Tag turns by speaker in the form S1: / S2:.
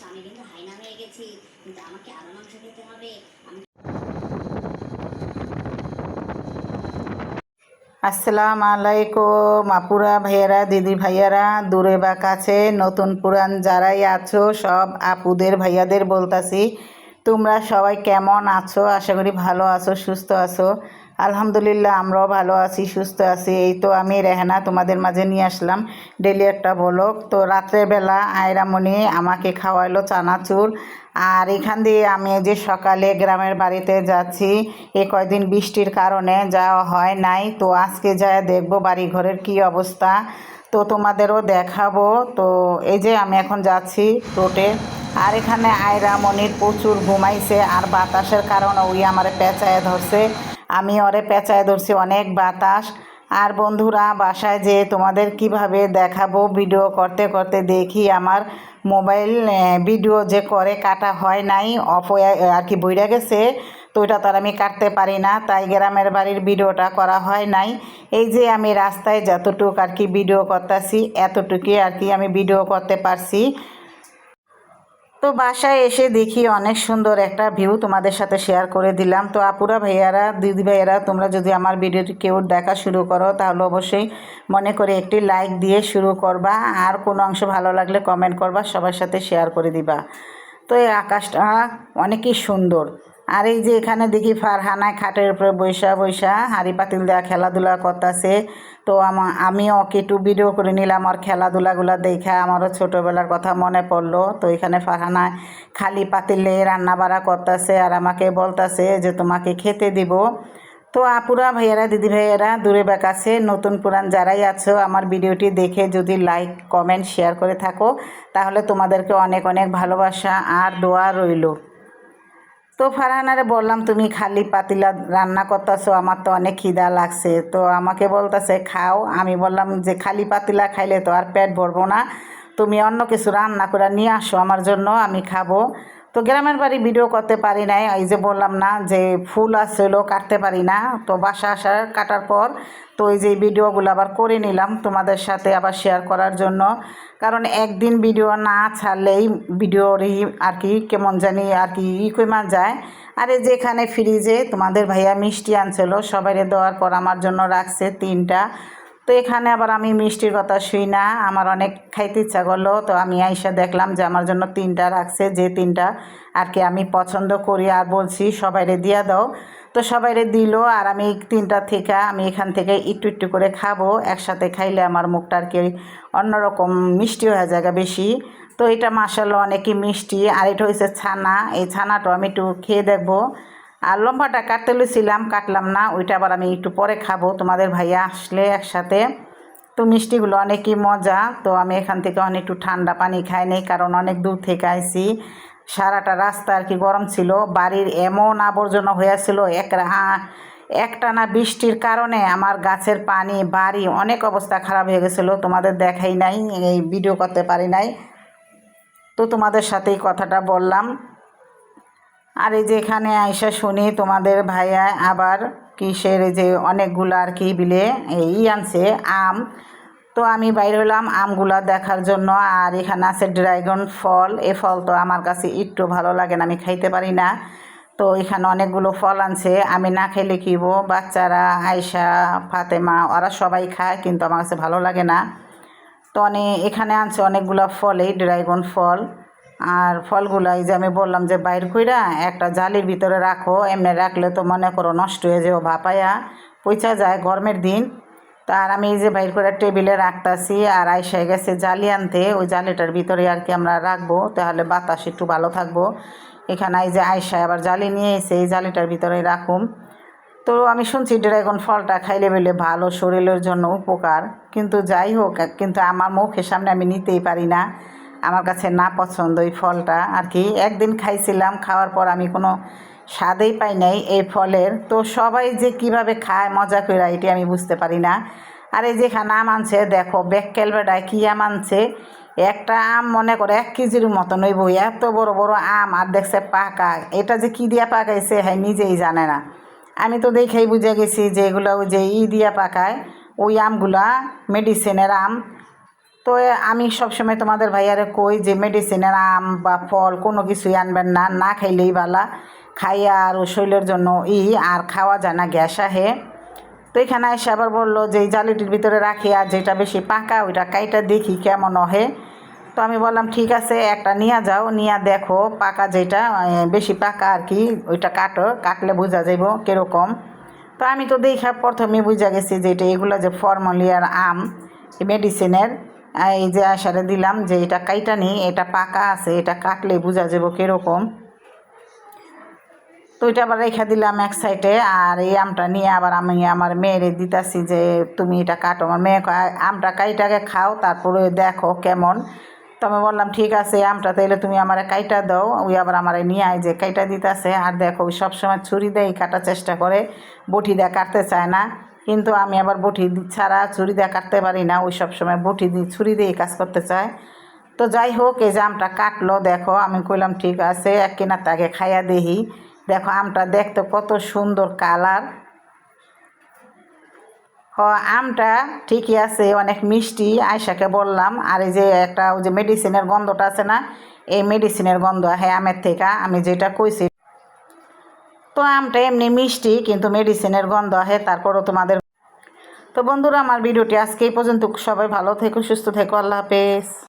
S1: আমি কিন্তু হাইনা হয়ে গেছি, কিন্তু আমাকে আরো মাংস খেতে হবে।
S2: আসসালামু আলাইকুম আপুরা ভাইয়ারা, দিদি ভাইয়ারা, দূরে বা কাছে, নতুন পুরান যারাই আছো সব আপুদের ভাইয়াদের বলতাছি, তোমরা সবাই কেমন আছো? আশা করি ভালো আছো, সুস্থ আছো। আলহামদুলিল্লাহ আমরাও ভালো আছি, সুস্থ আছি। এই তো আমি রেহানা তোমাদের মাঝে নিয়ে আসলাম ডেলি একটা ব্লগ। তো রাত্রেবেলা আয়রামণি আমাকে খাওয়াইলো চানাচুর। আর এখান দিয়ে আমি যে সকালে গ্রামের বাড়িতে যাচ্ছি, এ কয়দিন বৃষ্টির কারণে যাওয়া হয় নাই। তো আজকে যায় দেখবো বাড়ি ঘরের কী অবস্থা, তো তোমাদেরও দেখাবো। তো এই যে আমি এখন যাচ্ছি রোডে। আর এখানে আয়রা মনির প্রচুর ঘুমাইছে, আর বাতাসের কারণে ওই আমার পেঁচায় ধরছে, আমি ওরে পেঁচায় ধরছি, অনেক বাতাস। আর বন্ধুরা বাসায় যে তোমাদের কিভাবে দেখাবো, ভিডিও করতে করতে দেখি আমার মোবাইল ভিডিও যে করে কাটা হয় নাই, অফ হয়ে আর কি বইরা গেছে। তো ওইটা তো আর আমি কাটতে পারি না, তাই গ্রামের বাড়ির ভিডিওটা করা হয় নাই। এই যে আমি রাস্তায় যতটুকু আর কি ভিডিও করতেছি, এতটুকুই আর কি আমি ভিডিও করতে পারছি। তো বাসায় এসে দেখি অনেক সুন্দর একটা ভিউ তোমাদের সাথে শেয়ার করে দিলাম। তো আপুরা ভাইয়ারা, দিদি ভাইয়ারা, তোমরা যদি আমার ভিডিওটি কেউ দেখা শুরু করো তাহলে অবশ্যই মনে করে একটি লাইক দিয়ে শুরু করবা, আর কোনো অংশ ভালো লাগলে কমেন্ট করবা, সবার সাথে শেয়ার করে দিবা। তো এই আকাশটা অনেকই সুন্দর। আর এই যে এখানে দেখি ফারহানায় খাটের উপরে বৈশা বৈশা হাঁড়ি পাতিল দেওয়া খেলাধুলা করতেছে। তো আমিও ওকে একটু ভিডিও করে নিলাম, আর খেলাধুলাগুলো দেখে আমারও ছোটোবেলার কথা মনে পড়লো। তো এখানে ফারহানায় খালি পাতিলে রান্না বাড়া করতেছে, আর আমাকে বলতেছে যে তোমাকে খেতে দিব। তো আপুরা ভাইয়ারা, দিদি ভাইয়ারা, দূরে বা কাছে, নতুন পুরান যারাই আছো আমার ভিডিওটি দেখে যদি লাইক কমেন্ট শেয়ার করে থাকো, তাহলে তোমাদেরকে অনেক অনেক ভালোবাসা আর দোয়া রইল। তো ফারহানারে বললাম তুমি খালি পাতিলা রান্না করতেছো, আমার তো অনেক খিদা লাগছে। তো আমাকে বলতেছে খাও। আমি বললাম যে খালি পাতিলা খাইলে তো আর পেট ভরবো না, তুমি অন্য কিছু রান্না করে নিয়ে আসো আমার জন্য, আমি খাবো। তো গ্রামের বাড়ি ভিডিও করতে পারি নাই, এই যে বললাম না যে ফুল আসছিলো কাটতে পারি না। তো বাসা আসার কাটার পর তো এই যে ভিডিওগুলো আবার করে নিলাম তোমাদের সাথে আবার শেয়ার করার জন্য। কারণ একদিন ভিডিও না ছাড়লেই ভিডিওরই আর কি কেমন জানি আর কি কইমা যায়। আর এই যে এখানে ফ্রিজে তোমাদের ভাইয়া মিষ্টি আনছিল, সবাইরে দেওয়ার পর আমার জন্য রাখছে 3টা। তো এখানে আবার আমি মিষ্টির কথা শুই না, আমার অনেক খাইতে ইচ্ছা করলো। তো আমি আইসা দেখলাম যে আমার জন্য 3টা রাখছে, যে 3টা আর কি আমি পছন্দ করি, আর বলছি সবাইরে দিয়া দাও। তো সবাইরে দিল, আর আমি 3টা থেকে আমি এখান থেকে একটু একটু করে খাবো। একসাথে খাইলে আমার মুখটা আর কি অন্যরকম মিষ্টি হয়ে যায় বেশি। তো এটা মাশাআল্লাহ অনেকই মিষ্টি। আর এটা হয়েছে ছানা, এই ছানাটা আমি একটু খেয়ে দেখবো। আর লম্বাটা কাটতে লুছিলাম, কাটলাম না, ওইটা আবার আমি একটু পরে খাবো তোমাদের ভাইয়া আসলে একসাথে। তো মিষ্টিগুলো অনেকই মজা। তো আমি এখান থেকে অনেক একটু ঠান্ডা পানি খাই নেই, কারণ অনেক দূর থেকে আইছি, সারাটা রাস্তা আর কি গরম ছিল, বাড়ির এমন আবর্জনা হয়েছিল একটানা বৃষ্টির কারণে আমার গাছের পানি বাড়ি অনেক অবস্থা খারাপ হয়ে গেছিলো, তোমাদের দেখাই নাই, এই ভিডিও করতে পারি নাই। তো তোমাদের সাথে এই কথাটা বললাম। আর এই যে এখানে আইসা শুনি তোমাদের ভাইয়া আবার কিসের এই যে অনেকগুলো আর কি বিলে এই আনছে আম। তো আমি বাইরে হলাম আমগুলা দেখার জন্য। আর এখানে আছে ড্রাগন ফল, এ ফল তো আমার কাছে একটু ভালো লাগে না, আমি খাইতে পারি না। তো এখানে অনেকগুলো ফল আনছে, আমি না খেলে কিব, বাচ্চারা আয়শা ফাতেমা ওরা সবাই খায়, কিন্তু আমার কাছে ভালো লাগে না। তো এখানে আনছে অনেকগুলো ফল, এই ড্রাগন ফল। আর ফলগুলো এই যে আমি বললাম যে বাইর কইরা একটা জালির ভিতরে রাখো, এমনি রাখলে তো মনে করো নষ্ট হয়ে যাবে, ভাপায়া পচা যায় গরমের দিন। তার আমি এই যে বাইর করে টেবিলে রাখতাছি, আর আইসায় গেছে জালি আনতে, ওই জালিটার ভিতরে আর কি আমরা রাখবো, তাহলে বাতাস একটু ভালো থাকবো। এখানে এই যে আইসায় আবার জালি নিয়ে এসে এই জালিটার ভিতরে রাখুম। তো আমি শুনছি ড্রাগন ফলটা খাইলে বলে ভালো, শরীরের জন্য উপকার, কিন্তু যাই হোক, কিন্তু আমার মুখের সামনে আমি নিতেই পারি না, আমার কাছে না পছন্দ এই ফলটা আর কি। একদিন খাইছিলাম, খাওয়ার পর আমি কোনো স্বাদেই পাই নাই এই ফলের। তো সবাই যে কিভাবে খায় মজা করে এটি আমি বুঝতে পারি না। আর এই যেখানে আম আনছে দেখো, বেক্কেল বেটায় কী আম আনছে, একটা আম মনে করে 1 কেজির মতন ওই বই, এত বড় বড় আম, আর দেখছে পাকা, এটা যে কী দিয়া পাকাইছে হ্যাঁ নিজেই জানে না। আমি তো দেখেই বুঝে গেছি যে এগুলো ওই যে দিয়া পাকায়, ওই আমগুলা মেডিসিনের আম। তো আমি সবসময় তোমাদের ভাইয়ারে কই যে মেডিসিনের আম বা ফল কোনো কিছুই আনবেন না, না খাইলেই বালা, খাইয়া আর ও শরীরের জন্য আর খাওয়া যায় না, গ্যাস আহে। তো এখানে এসে আবার বললো যে এই জালিটির ভিতরে রাখি আর যেটা বেশি পাকা ওইটা কাইটা দেখি কেমন হয়। তো আমি বললাম ঠিক আছে, একটা নিয়ে যাও, নিয়ে দেখো পাকা যেটা বেশি পাকা আর কি ওইটা কাটো, কাটলে বোঝা যাইব কীরকম। তো আমি তো দেখা প্রথমে বুঝা গেছি যে এটা এগুলো যে ফর্মালিয়ার আম মেডিসিনের, এই যে আসারে দিলাম যে এটা কাইটা নি, এটা পাকা আছে, এটা কাটলে বোঝা যাব কীরকম। তো এটা আবার রেখে দিলাম এক সাইডে, আর এই আমটা নিয়ে আবার আমি আমার মেয়েরে দিতাছি যে তুমি এটা কাটো। আমার মেয়ে আমটা কাইটাকে খাও তারপরে দেখো কেমন। তো আমি বললাম ঠিক আছে আমটা তাইলে তুমি আমার কাইটা দাও। ওই আবার আমার নিয়ে আয় যে কাইটা দিতেছে। আর দেখো ওই সবসময় ছুরি দিয়ে কাটার চেষ্টা করে, বটি দিয়ে কাটতে চায় না, কিন্তু আমি আবার বটি ছাড়া ছুরি দিয়ে কাটতে পারি না, ওই সবসময় বটি দিয়ে ছুরি দিয়ে কাজ করতে চায়। তো যাই হোক এই যে আমটা কাটলো, দেখো আমি কইলাম ঠিক আছে এক কিনা তাকে খাইয়া দেখি। দেখো আমটা দেখতে কত সুন্দর কালার। আমটা ঠিকই আছে, অনেক মিষ্টি, আয়সাকে বললাম। আর এই যে একটা ওই যে মেডিসিনের গন্ধটা আছে না, এই মেডিসিনের গন্ধ হ্যাঁ আমের থেকে, আমি যেটা কইছি। তো আমটা এমনি মিষ্টি কিন্তু মেডিসিনের গন্ধ আহে। তারপরও তোমাদের তো বন্ধুরা আমার ভিডিওটি আজকে এই পর্যন্ত। সবাই ভালো থেকো, সুস্থ থেকো, আল্লাহ হাফেজ।